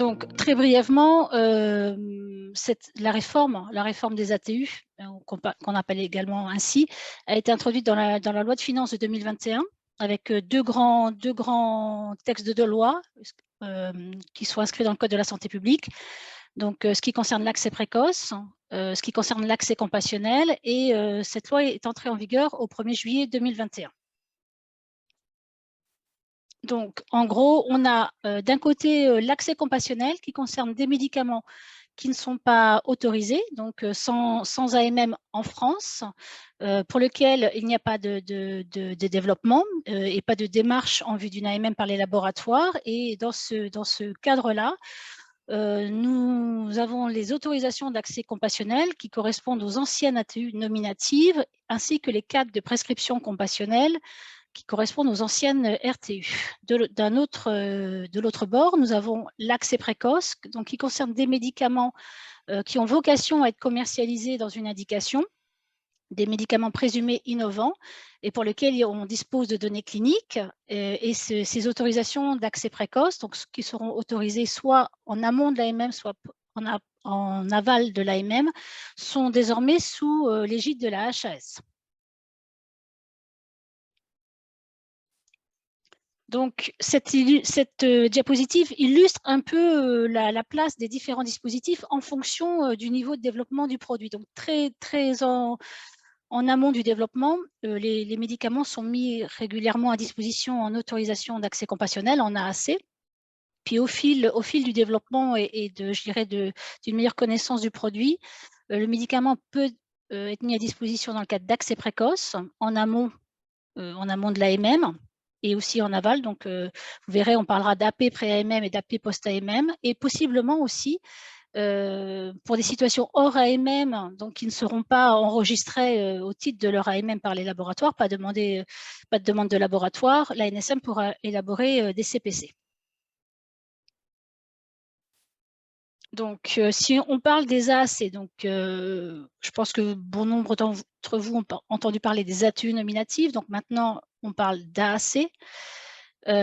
Donc, très brièvement, la réforme des ATU, qu'on appelle également ainsi, a été introduite dans la loi de finances de 2021 avec deux grands textes de loi qui sont inscrits dans le Code de la santé publique. Donc, ce qui concerne l'accès précoce, ce qui concerne l'accès compassionnel, et cette loi est entrée en vigueur au 1er juillet 2021. Donc, en gros, on a d'un côté l'accès compassionnel qui concerne des médicaments qui ne sont pas autorisés, donc sans AMM en France, pour lequel il n'y a pas de développement et pas de démarche en vue d'une AMM par les laboratoires. Et dans ce cadre-là, nous avons les autorisations d'accès compassionnel qui correspondent aux anciennes ATU nominatives, ainsi que les cadres de prescription compassionnelle qui correspondent aux anciennes RTU. De l'autre bord, nous avons l'accès précoce, donc qui concerne des médicaments qui ont vocation à être commercialisés dans une indication, des médicaments présumés innovants et pour lesquels on dispose de données cliniques. Et ces autorisations d'accès précoce, donc qui seront autorisées soit en amont de l'AMM, soit en aval de l'AMM, sont désormais sous l'égide de la HAS. Donc, cette diapositive illustre un peu la place des différents dispositifs en fonction du niveau de développement du produit. Donc, très en amont du développement, les médicaments sont mis régulièrement à disposition en autorisation d'accès compassionnel, en AAC. Puis au fil du développement et je dirais d'une meilleure connaissance du produit, le médicament peut être mis à disposition dans le cadre d'accès précoce, en amont de l'AMM et aussi en aval. Donc, vous verrez, on parlera d'AP pré-AMM et d'AP post-AMM, et possiblement aussi pour des situations hors AMM, donc qui ne seront pas enregistrées au titre de leur AMM par les laboratoires, pas de demande de laboratoire, l'ANSM pourra élaborer des CPC. Donc, si on parle des AAC, donc, je pense que bon nombre d'entre vous ont entendu parler des ATU nominatives. Donc maintenant, on parle d'AAC.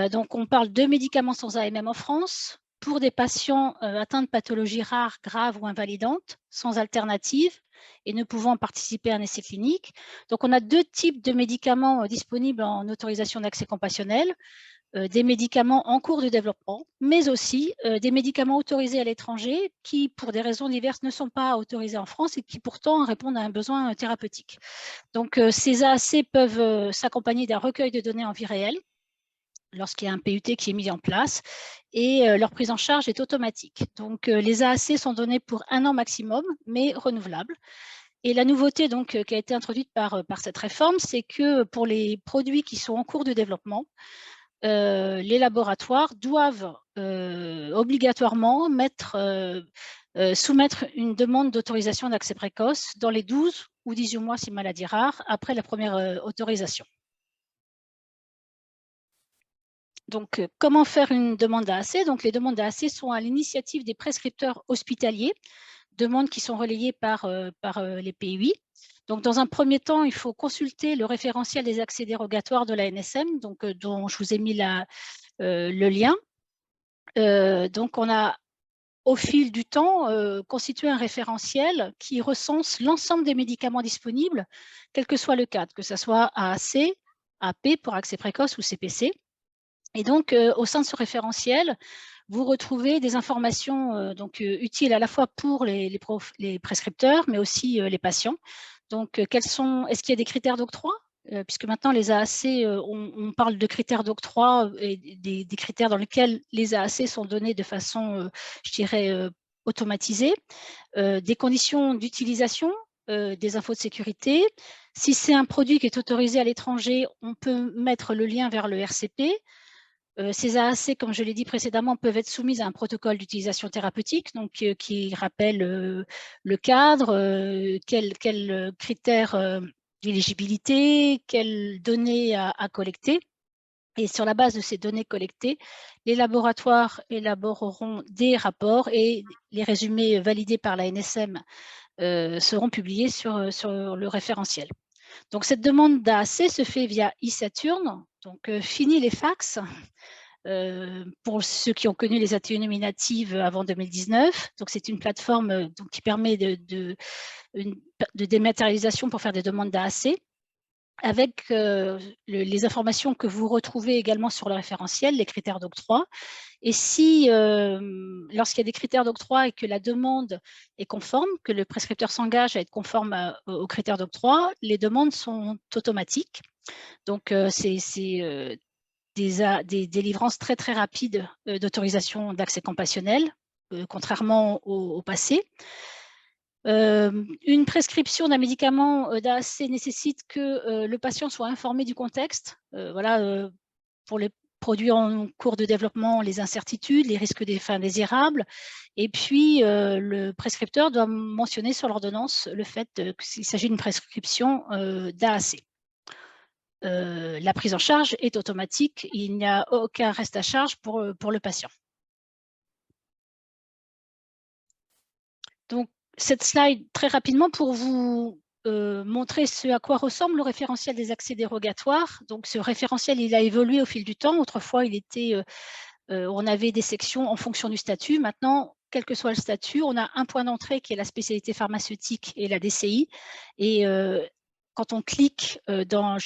Donc, on parle de médicaments sans AMM en France pour des patients atteints de pathologies rares, graves ou invalidantes, sans alternative et ne pouvant participer à un essai clinique. Donc, on a deux types de médicaments disponibles en autorisation d'accès compassionnel. Des médicaments en cours de développement, mais aussi des médicaments autorisés à l'étranger qui, pour des raisons diverses, ne sont pas autorisés en France et qui pourtant répondent à un besoin thérapeutique. Donc, ces AAC peuvent s'accompagner d'un recueil de données en vie réelle lorsqu'il y a un PUT qui est mis en place, et leur prise en charge est automatique. Donc, les AAC sont donnés pour 1 an maximum, mais renouvelables. Et la nouveauté donc, qui a été introduite par cette réforme, c'est que pour les produits qui sont en cours de développement, les laboratoires doivent obligatoirement soumettre une demande d'autorisation d'accès précoce dans les 12 ou 18 mois, si maladie rare, après la première autorisation. Donc, comment faire une demande d'AAC? Donc, les demandes d'AAC sont à l'initiative des prescripteurs hospitaliers, demandes qui sont relayées par les PUI. Donc, dans un premier temps, il faut consulter le référentiel des accès dérogatoires de la NSM, donc, dont je vous ai mis le lien. Donc, on a, au fil du temps, constitué un référentiel qui recense l'ensemble des médicaments disponibles, quel que soit le cadre, que ce soit AAC, AP pour accès précoce ou CPC. Et donc, au sein de ce référentiel, vous retrouvez des informations utiles à la fois pour les prescripteurs, mais aussi les patients. Donc, est-ce qu'il y a des critères d'octroi? Puisque maintenant, les AAC, on parle de critères d'octroi et des critères dans lesquels les AAC sont donnés de façon, je dirais, automatisée. Des conditions d'utilisation, des infos de sécurité. Si c'est un produit qui est autorisé à l'étranger, on peut mettre le lien vers le RCP. Ces AAC, comme je l'ai dit précédemment, peuvent être soumises à un protocole d'utilisation thérapeutique, donc qui rappelle le cadre, quels critères d'éligibilité, quelles données à collecter. Et sur la base de ces données collectées, les laboratoires élaboreront des rapports et les résumés validés par la NSM seront publiés sur le référentiel. Donc, cette demande d'AAC se fait via e-Saturn. Donc, fini les fax. pour ceux qui ont connu les ATU nominatives avant 2019. Donc, c'est une plateforme donc, qui permet de dématérialisation pour faire des demandes d'AAC, avec les informations que vous retrouvez également sur le référentiel, les critères d'octroi. Et si, lorsqu'il y a des critères d'octroi et que la demande est conforme, que le prescripteur s'engage à être conforme aux critères d'octroi, les demandes sont automatiques. Donc, c'est des délivrances très, très rapides d'autorisation d'accès compassionnel, contrairement au passé. Une prescription d'un médicament d'AAC nécessite que le patient soit informé du contexte. Voilà, pour les produits en cours de développement, les incertitudes, les risques d'effets indésirables. Et puis, le prescripteur doit mentionner sur l'ordonnance le fait qu'il s'agit d'une prescription d'AAC. La prise en charge est automatique, il n'y a aucun reste à charge pour le patient. Donc, cette slide, très rapidement, pour vous montrer ce à quoi ressemble le référentiel des accès dérogatoires. Donc, ce référentiel, il a évolué au fil du temps. Autrefois, on avait des sections en fonction du statut. Maintenant, quel que soit le statut, on a un point d'entrée qui est la spécialité pharmaceutique et la DCI. Et quand on clique dans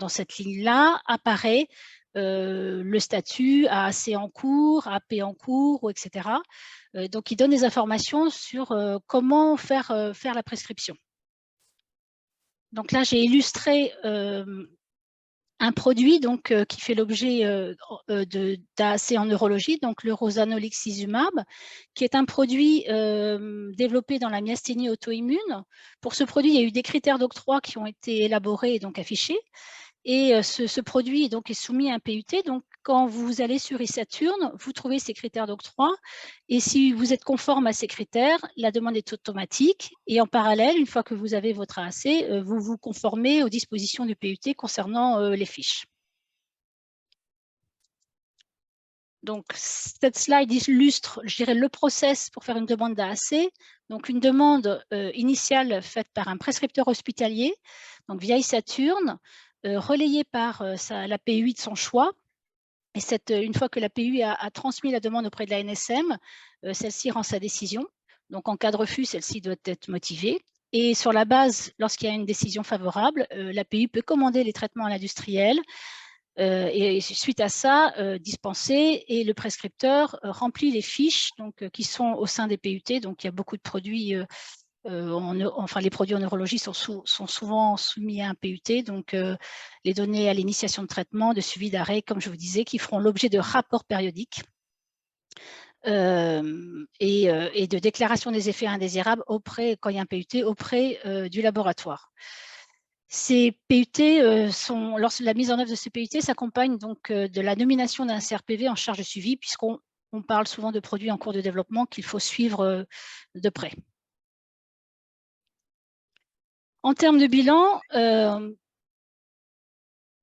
cette ligne-là, apparaît le statut AAC en cours, AP en cours, etc. Donc, il donne des informations sur comment faire la prescription. Donc là, j'ai illustré un produit donc, qui fait l'objet d'AAC en neurologie, donc le rosanolixizumab, qui est un produit développé dans la myasthénie auto-immune. Pour ce produit, il y a eu des critères d'octroi qui ont été élaborés et donc affichés. Et ce produit donc, est soumis à un PUT. Donc, quand vous allez sur eSaturn, vous trouvez ces critères d'octroi. Et si vous êtes conforme à ces critères, la demande est automatique. Et en parallèle, une fois que vous avez votre AAC, vous vous conformez aux dispositions du PUT concernant les fiches. Donc, cette slide illustre, je dirais, le process pour faire une demande d'AAC. Donc, une demande initiale faite par un prescripteur hospitalier, donc via eSaturn, relayée par la PUI de son choix. Et une fois que la PUI a transmis la demande auprès de la NSM, celle-ci rend sa décision. Donc, en cas de refus, celle-ci doit être motivée. Et sur la base, lorsqu'il y a une décision favorable, la PUI peut commander les traitements à l'industriel et suite à ça, dispenser, et le prescripteur remplit les fiches donc, qui sont au sein des PUT. Donc, il y a beaucoup de produits enfin, les produits en neurologie sont souvent soumis à un PUT, donc les données à l'initiation de traitement, de suivi d'arrêt, comme je vous disais, qui feront l'objet de rapports périodiques et de déclaration des effets indésirables quand il y a un PUT, auprès du laboratoire. Ces PUT lorsque la mise en œuvre de ces PUT s'accompagne donc de la nomination d'un CRPV en charge de suivi, puisqu'on parle souvent de produits en cours de développement qu'il faut suivre de près. En termes de bilan,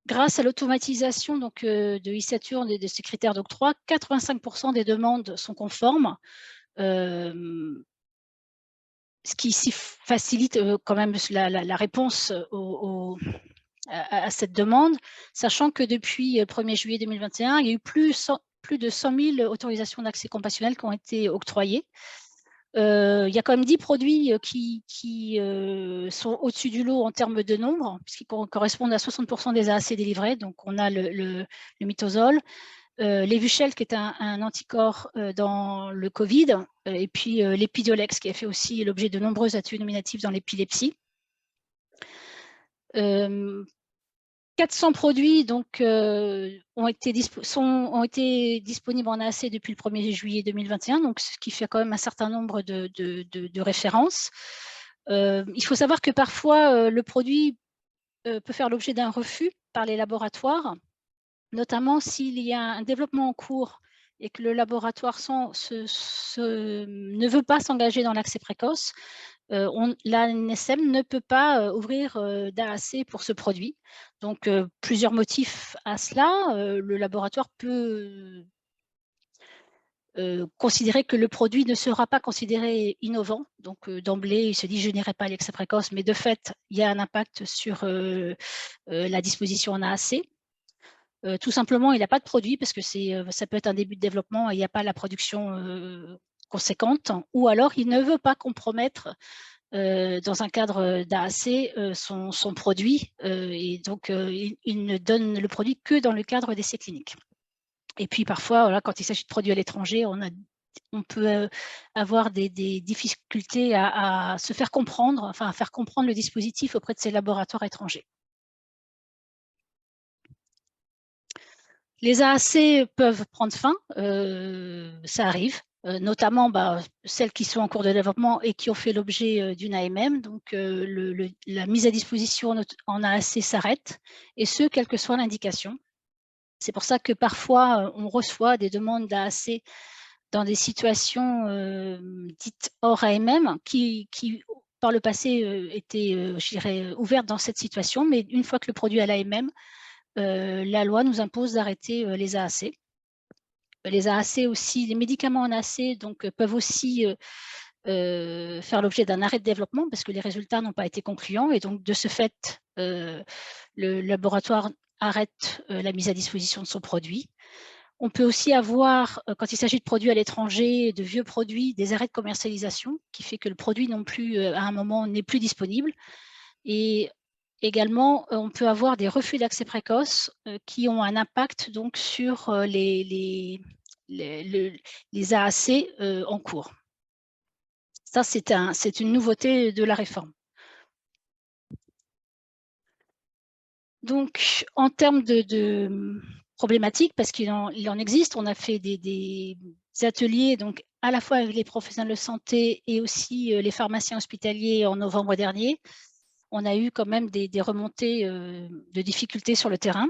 grâce à l'automatisation de eSaturn et de ses critères d'octroi, 85% des demandes sont conformes, ce qui facilite quand même la réponse à cette demande, sachant que depuis le 1er juillet 2021, il y a eu plus de 100 000 autorisations d'accès compassionnel qui ont été octroyées. Il y a quand même 10 produits qui sont au-dessus du lot en termes de nombre, puisqu'ils correspondent à 60% des AAC délivrés. Donc, on a le mitosol, l'Evusheld, qui est un anticorps dans le Covid, et puis l'Epidiolex, qui a fait aussi l'objet de nombreuses ATU nominatives dans l'épilepsie. 400 produits donc, ont été disponibles en AAC depuis le 1er juillet 2021, donc ce qui fait quand même un certain nombre de références. Il faut savoir que parfois, le produit peut faire l'objet d'un refus par les laboratoires, notamment s'il y a un développement en cours et que le laboratoire ne veut pas s'engager dans l'accès précoce. La NSM ne peut pas ouvrir d'AAC pour ce produit. Donc, plusieurs motifs à cela. Le laboratoire peut considérer que le produit ne sera pas considéré innovant. Donc, d'emblée, il se dit « je n'irai pas à l'accès précoce », mais de fait, il y a un impact sur la disposition en AAC. Tout simplement, il n'a pas de produit parce que ça peut être un début de développement et il n'y a pas la production conséquente, ou alors il ne veut pas compromettre dans un cadre d'AAC son produit et donc il ne donne le produit que dans le cadre d'essais cliniques. Et puis parfois, voilà, quand il s'agit de produits à l'étranger, on peut avoir des difficultés à se faire comprendre, enfin à faire comprendre le dispositif auprès de ces laboratoires étrangers. Les AAC peuvent prendre fin, ça arrive, notamment celles qui sont en cours de développement et qui ont fait l'objet d'une AMM. Donc, la mise à disposition en AAC s'arrête, et ce, quelle que soit l'indication. C'est pour ça que parfois, on reçoit des demandes d'AAC dans des situations dites hors AMM qui par le passé, étaient, je dirais, ouvertes dans cette situation, mais une fois que le produit est à l'AMM, la loi nous impose d'arrêter les AAC. Les AAC aussi, les médicaments en AAC donc, peuvent aussi faire l'objet d'un arrêt de développement parce que les résultats n'ont pas été concluants, et donc de ce fait, le laboratoire arrête la mise à disposition de son produit. On peut aussi avoir, quand il s'agit de produits à l'étranger, de vieux produits, des arrêts de commercialisation qui fait que le produit non plus, à un moment, n'est plus disponible. Et également, on peut avoir des refus d'accès précoce qui ont un impact donc sur les AAC en cours. Ça, c'est une nouveauté de la réforme. Donc, en termes de problématiques, parce qu'il en existe, on a fait des ateliers donc, à la fois avec les professionnels de santé et aussi les pharmaciens hospitaliers en novembre dernier. On a eu quand même des remontées de difficultés sur le terrain,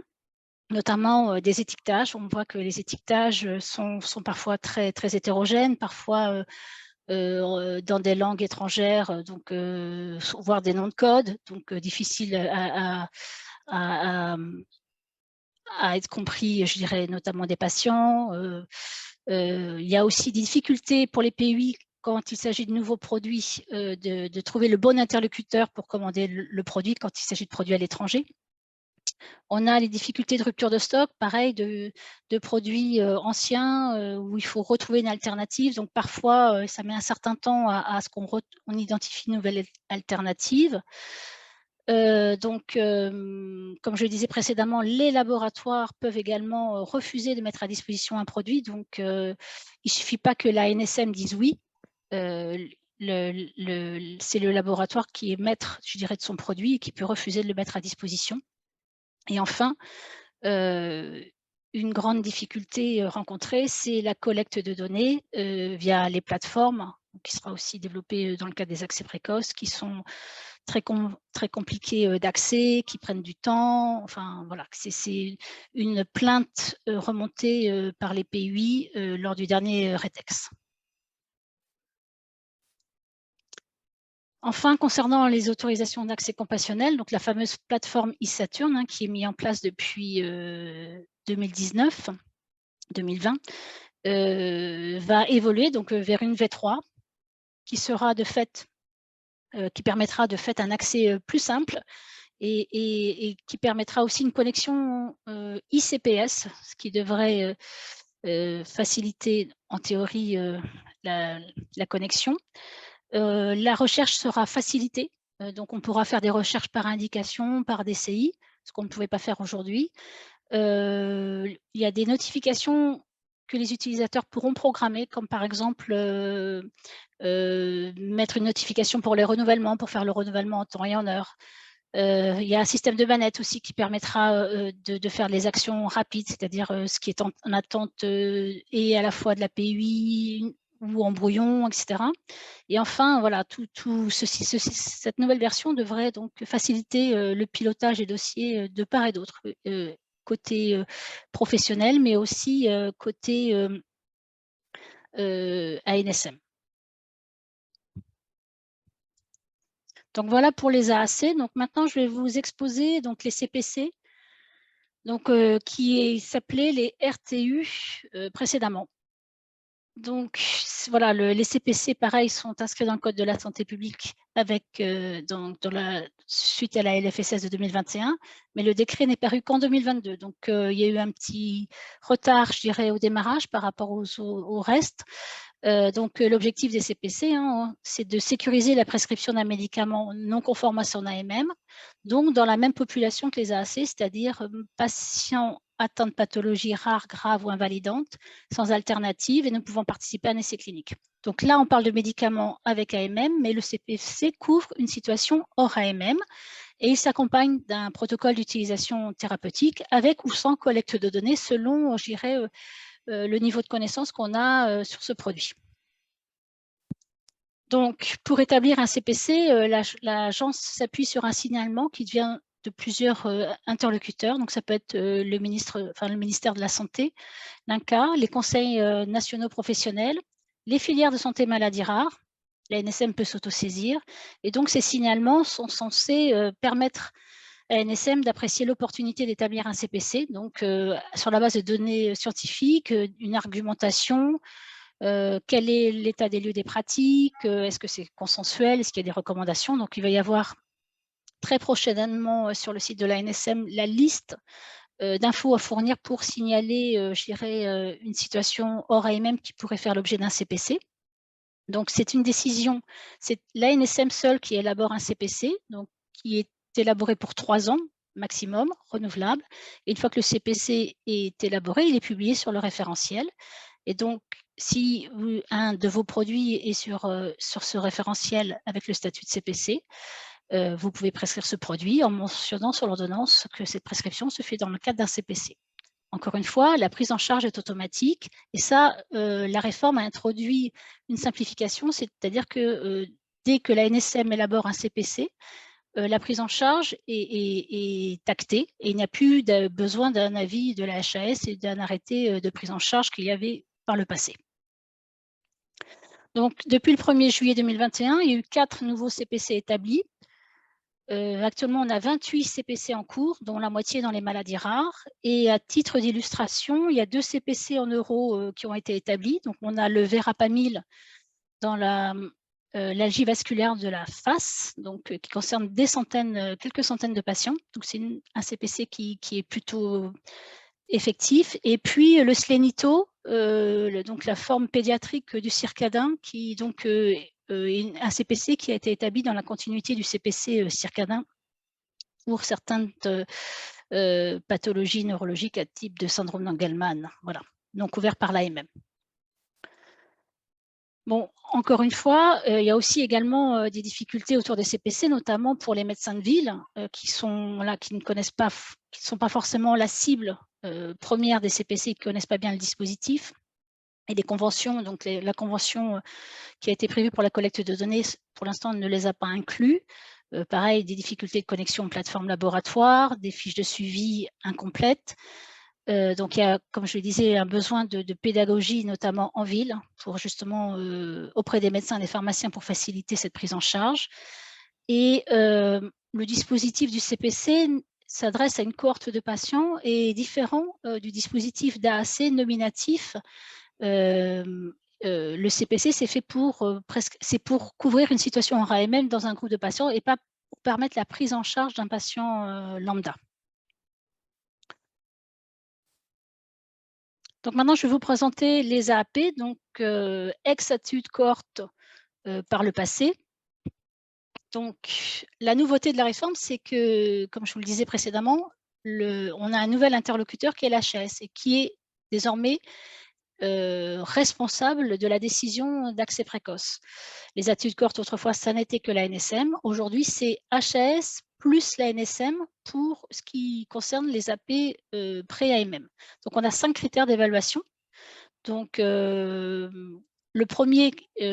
notamment des étiquetages. On voit que les étiquetages sont parfois très, très hétérogènes, parfois dans des langues étrangères, donc, voire des noms de code, donc difficiles à être compris, je dirais, notamment des patients. Il y a aussi des difficultés pour les PUI quand il s'agit de nouveaux produits, de trouver le bon interlocuteur pour commander le produit quand il s'agit de produits à l'étranger. On a les difficultés de rupture de stock, pareil, de produits anciens où il faut retrouver une alternative. Donc parfois, ça met un certain temps à ce qu'on identifie une nouvelle alternative. Donc, comme je le disais précédemment, les laboratoires peuvent également refuser de mettre à disposition un produit. Donc, il ne suffit pas que l'ANSM dise oui. C'est le laboratoire qui est maître, je dirais, de son produit et qui peut refuser de le mettre à disposition. Et enfin, une grande difficulté rencontrée, c'est la collecte de données via les plateformes, qui sera aussi développée dans le cadre des accès précoces, qui sont très compliquées d'accès, qui prennent du temps. Enfin, voilà, c'est une plainte remontée par les PUI lors du dernier RETEX. Enfin, concernant les autorisations d'accès compassionnel, donc la fameuse plateforme e-Saturn qui est mise en place depuis 2019, 2020, va évoluer donc, vers une V3 qui sera de fait, qui permettra de fait un accès plus simple et qui permettra aussi une connexion ICPS, ce qui devrait faciliter en théorie la connexion. La recherche sera facilitée, donc on pourra faire des recherches par indication, par DCI, ce qu'on ne pouvait pas faire aujourd'hui. Il y a des notifications que les utilisateurs pourront programmer, comme par exemple mettre une notification pour les renouvellements, pour faire le renouvellement en temps et en heure. Il y a un système de manette aussi qui permettra de faire les actions rapides, c'est-à-dire ce qui est en attente et à la fois de la PUI ou en brouillon, etc. Et enfin, voilà, cette nouvelle version devrait donc faciliter le pilotage des dossiers de part et d'autre, côté professionnel, mais aussi côté ANSM. Donc voilà pour les AAC. Donc maintenant, je vais vous exposer donc les CPC, donc qui s'appelaient les RTU précédemment. Donc, voilà, les CPC, pareil, sont inscrits dans le Code de la santé publique avec, suite à la LFSS de 2021, mais le décret n'est paru qu'en 2022. Donc, il y a eu un petit retard, je dirais, au démarrage par rapport au reste. Donc, l'objectif des CPC, hein, c'est de sécuriser la prescription d'un médicament non conforme à son AMM, donc dans la même population que les AAC, c'est-à-dire patients atteints de pathologies rares, graves ou invalidantes, sans alternative et ne pouvant participer à un essai clinique. Donc là, on parle de médicaments avec AMM, mais le CPC couvre une situation hors AMM et il s'accompagne d'un protocole d'utilisation thérapeutique avec ou sans collecte de données selon, je dirais, le niveau de connaissance qu'on a sur ce produit. Donc, pour établir un CPC, l'agence s'appuie sur un signalement qui vient de plusieurs interlocuteurs. Donc, ça peut être le ministère de la Santé, l'INCa, les conseils nationaux professionnels, les filières de santé maladies rares. La NSM peut s'autosaisir. Et donc, ces signalements sont censés permettre à NSM d'apprécier l'opportunité d'établir un CPC, donc sur la base de données scientifiques, une argumentation, quel est l'état des lieux des pratiques, est-ce que c'est consensuel, est-ce qu'il y a des recommandations. Donc, il va y avoir très prochainement sur le site de la NSM la liste d'infos à fournir pour signaler, je dirais, une situation hors AMM qui pourrait faire l'objet d'un CPC. Donc, c'est une décision, c'est l'ANSM seule qui élabore un CPC, donc qui est élaboré pour 3 ans maximum, renouvelable. Et une fois que le CPC est élaboré, il est publié sur le référentiel. Et donc, si un de vos produits est sur ce référentiel avec le statut de CPC, vous pouvez prescrire ce produit en mentionnant sur l'ordonnance que cette prescription se fait dans le cadre d'un CPC. Encore une fois, la prise en charge est automatique et ça, la réforme a introduit une simplification, c'est-à-dire que dès que la NSM élabore un CPC, la prise en charge est actée et il n'y a plus besoin d'un avis de la HAS et d'un arrêté de prise en charge qu'il y avait par le passé. Donc, depuis le 1er juillet 2021, il y a eu 4 nouveaux CPC établis. Actuellement, on a 28 CPC en cours, dont la moitié dans les maladies rares. Et à titre d'illustration, il y a 2 CPC en euros qui ont été établis. Donc, on a le Verapamil dans l'algie vasculaire de la face, donc qui concerne quelques centaines de patients. Donc, c'est un CPC qui est plutôt effectif. Et puis, le Slénito, donc la forme pédiatrique du circadin, qui donc un CPC qui a été établi dans la continuité du CPC circadin pour certaines pathologies neurologiques à type de syndrome d'Engelmann, voilà, non couverts par l'AMM. Bon, encore une fois, il y a aussi également des difficultés autour des CPC, notamment pour les médecins de ville qui ne connaissent pas, qui ne sont pas forcément la cible première des CPC, qui ne connaissent pas bien le dispositif. Et des conventions, donc la convention qui a été prévue pour la collecte de données, pour l'instant, ne les a pas inclus. Pareil, des difficultés de connexion aux plateformes laboratoires, des fiches de suivi incomplètes. Donc, il y a, comme je le disais, un besoin de pédagogie, notamment en ville, pour justement auprès des médecins et des pharmaciens pour faciliter cette prise en charge. Et le dispositif du CPC s'adresse à une cohorte de patients et est différent du dispositif d'AAC nominatif. Le CPC, c'est fait c'est pour couvrir une situation en AMM dans un groupe de patients et pas pour permettre la prise en charge d'un patient lambda. Donc maintenant, je vais vous présenter les AAP, donc ex-statut de cohorte par le passé. Donc, la nouveauté de la réforme, c'est que, comme je vous le disais précédemment, on a un nouvel interlocuteur qui est l'HAS et qui est désormais responsable de la décision d'accès précoce. Les attitudes de cohorte, autrefois, ça n'était que la NSM. Aujourd'hui, c'est HAS plus la NSM pour ce qui concerne les AP pré-AMM. Donc, on a 5 critères d'évaluation. Donc, le premier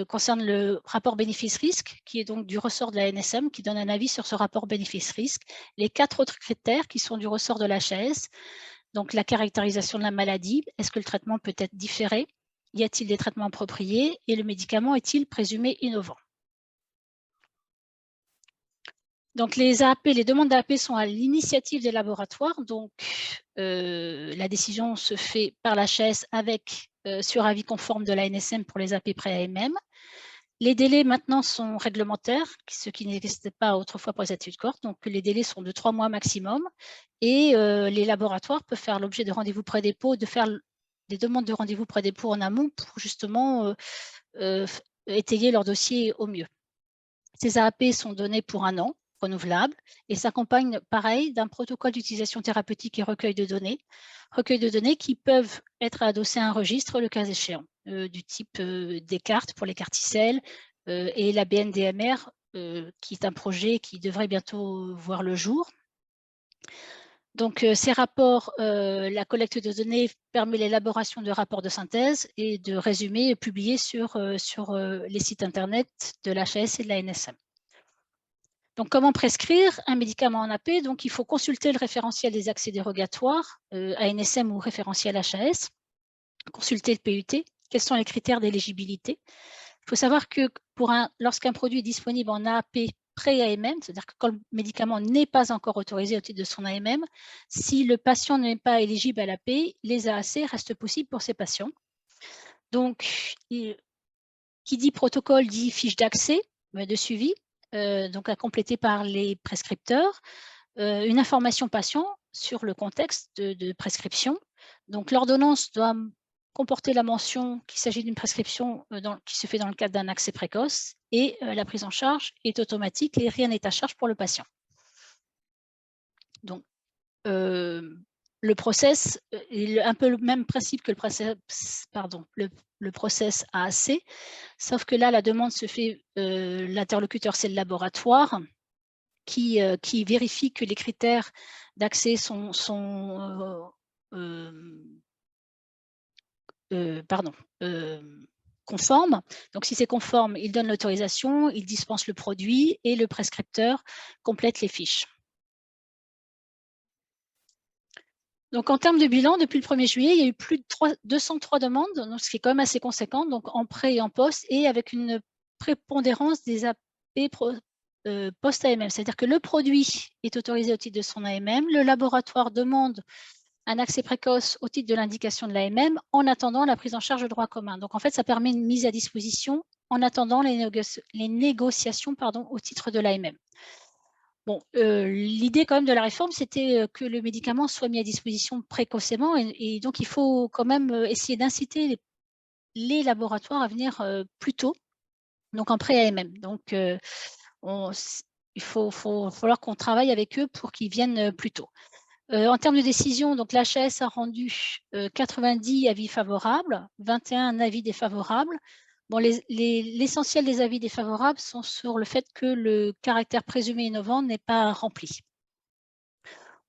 concerne le rapport bénéfice-risque, qui est donc du ressort de la NSM, qui donne un avis sur ce rapport bénéfice-risque. Les 4 autres critères qui sont du ressort de l'HAS, donc la caractérisation de la maladie, est-ce que le traitement peut être différé? Y a-t-il des traitements appropriés? Et le médicament est-il présumé innovant? Donc les demandes d'AAP sont à l'initiative des laboratoires, donc la décision se fait par l'HAS avec sur avis conforme de l'ANSM pour les AP pré-AMM. Les délais maintenant sont réglementaires, ce qui n'existait pas autrefois pour les études cohortes. Donc, les délais sont de 3 mois maximum. Et les laboratoires peuvent faire l'objet de rendez-vous pré-dépôt, de faire des demandes de rendez-vous pré-dépôt en amont pour justement étayer leur dossier au mieux. Ces AAP sont donnés pour 1 an, renouvelables, et s'accompagnent, pareil, d'un protocole d'utilisation thérapeutique et recueil de données qui peuvent être adossés à un registre le cas échéant, du type des cartes pour les carticelles et la BNDMR, qui est un projet qui devrait bientôt voir le jour. Donc, ces rapports, la collecte de données permet l'élaboration de rapports de synthèse et de résumés publiés sur les sites internet de l'HAS et de la NSM. Donc, comment prescrire un médicament en AP? Donc, il faut consulter le référentiel des accès dérogatoires, ANSM ou référentiel HAS, consulter le PUT, quels sont les critères d'éligibilité. Il faut savoir que lorsqu'un produit est disponible en AAP pré-AMM, c'est-à-dire que quand le médicament n'est pas encore autorisé au titre de son AMM, si le patient n'est pas éligible à l'AP, les AAC restent possibles pour ces patients. Donc, qui dit protocole dit fiche d'accès, de suivi, donc à compléter par les prescripteurs, une information patient sur le contexte de prescription. Donc, l'ordonnance doit comporter la mention qu'il s'agit d'une prescription qui se fait dans le cadre d'un accès précoce, et la prise en charge est automatique et rien n'est à charge pour le patient. Donc, le process est un peu le même principe que le process AAC, sauf que là, la demande se fait, l'interlocuteur, c'est le laboratoire qui vérifie que les critères d'accès sont conformes. Donc, si c'est conforme, il donne l'autorisation, il dispense le produit et le prescripteur complète les fiches. Donc, en termes de bilan, depuis le 1er juillet, il y a eu plus de 203 demandes, donc, ce qui est quand même assez conséquent, donc en pré et en post, et avec une prépondérance des AP post-AMM. C'est-à-dire que le produit est autorisé au titre de son AMM, le laboratoire demande un accès précoce au titre de l'indication de l'AMM en attendant la prise en charge de droit commun. Donc, en fait, ça permet une mise à disposition en attendant les négociations au titre de l'AMM. Bon, l'idée quand même de la réforme, c'était que le médicament soit mis à disposition précocement et donc il faut quand même essayer d'inciter les laboratoires à venir plus tôt, donc en pré-AMM. Donc, il va falloir qu'on travaille avec eux pour qu'ils viennent plus tôt. En termes de décision, donc l'HAS a rendu 90 avis favorables, 21 avis défavorables. Bon, l'essentiel des avis défavorables sont sur le fait que le caractère présumé innovant n'est pas rempli.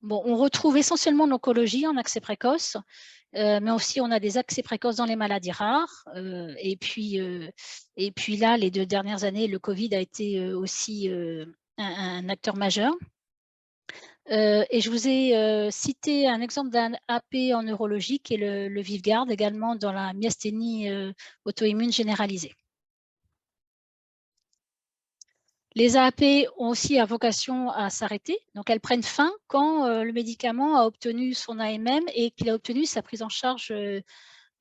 Bon, on retrouve essentiellement l'oncologie en accès précoce, mais aussi on a des accès précoces dans les maladies rares. Et puis là, les 2 dernières années, le Covid a été aussi un acteur majeur. Et je vous ai cité un exemple d'un AP en neurologie qui est le Vyvgart, également dans la myasthénie auto-immune généralisée. Les AAP ont aussi à vocation à s'arrêter, donc elles prennent fin quand le médicament a obtenu son AMM et qu'il a obtenu sa prise en charge de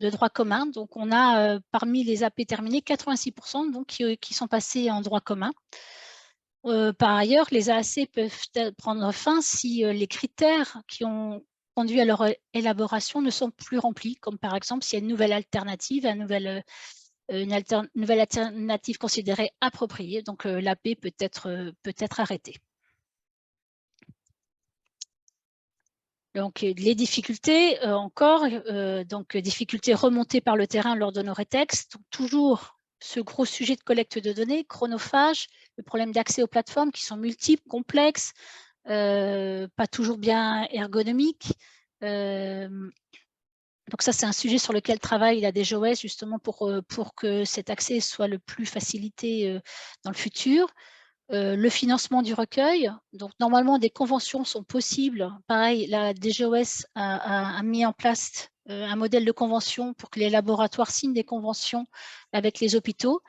droit commun. Donc on a parmi les AP terminés 86% donc, qui sont passés en droit commun. Par ailleurs, les AAC peuvent prendre fin si les critères qui ont conduit à leur élaboration ne sont plus remplis, comme par exemple s'il y a une nouvelle alternative, une nouvelle alternative considérée appropriée, donc l'AP peut être arrêtée. Donc les difficultés encore, donc difficultés remontées par le terrain lors de nos rétextes, donc toujours ce gros sujet de collecte de données, chronophage, le problème d'accès aux plateformes qui sont multiples, complexes, pas toujours bien ergonomiques. Donc ça, c'est un sujet sur lequel travaille la DGOS justement pour que cet accès soit le plus facilité dans le futur. Le financement du recueil, donc normalement des conventions sont possibles. Pareil, la DGOS a mis en place un modèle de convention pour que les laboratoires signent des conventions avec les hôpitaux.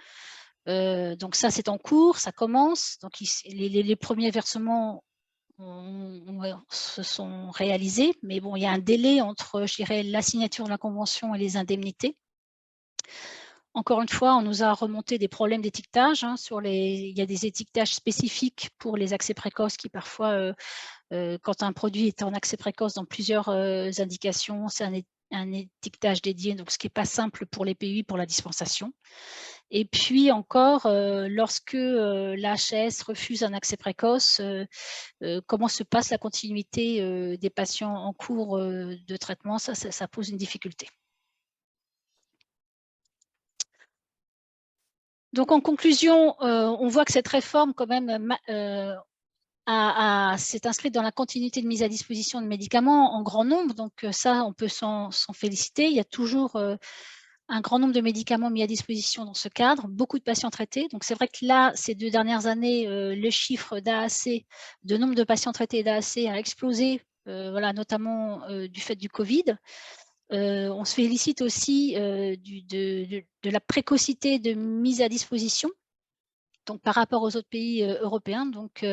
Donc ça, c'est en cours, ça commence. Donc les premiers versements se sont réalisés, mais bon, il y a un délai entre, je dirais, la signature de la convention et les indemnités. Encore une fois, on nous a remonté des problèmes d'étiquetage, hein, il y a des étiquetages spécifiques pour les accès précoces qui parfois, quand un produit est en accès précoce dans plusieurs, indications, c'est un étiquetage dédié, donc ce qui est pas simple pour les pays pour la dispensation. Et puis encore, lorsque, l'HAS refuse un accès précoce, comment se passe la continuité, des patients en cours, de traitement? Ça pose une difficulté. Donc en conclusion, on voit que cette réforme quand même s'est inscrite dans la continuité de mise à disposition de médicaments en grand nombre, donc ça, on peut s'en féliciter. Il y a toujours, un grand nombre de médicaments mis à disposition dans ce cadre, beaucoup de patients traités. Donc c'est vrai que là, ces 2 dernières années, le chiffre d'AAC, de nombre de patients traités d'AAC a explosé, voilà, notamment, du fait du covid. On se félicite aussi, de la précocité de mise à disposition, donc par rapport aux autres pays, européens. Donc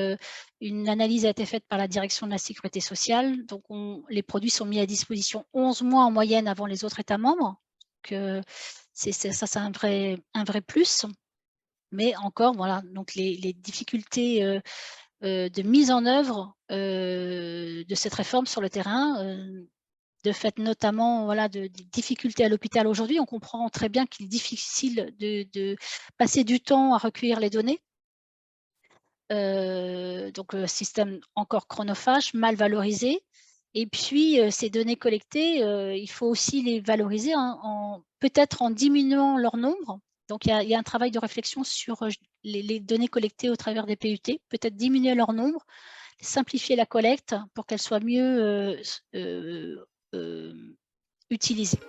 une analyse a été faite par la direction de la sécurité sociale. Donc les produits sont mis à disposition 11 mois en moyenne avant les autres États membres. Donc c'est un vrai plus. Mais encore, voilà, donc les difficultés, de mise en œuvre, de cette réforme sur le terrain, de fait notamment, voilà, de difficultés à l'hôpital aujourd'hui. On comprend très bien qu'il est difficile de passer du temps à recueillir les données. Donc système encore chronophage, mal valorisé. Et puis, ces données collectées, il faut aussi les valoriser peut-être en diminuant leur nombre. Donc il y a un travail de réflexion sur, les données collectées au travers des PUT, peut-être diminuer leur nombre, simplifier la collecte pour qu'elle soit mieux, utilisée.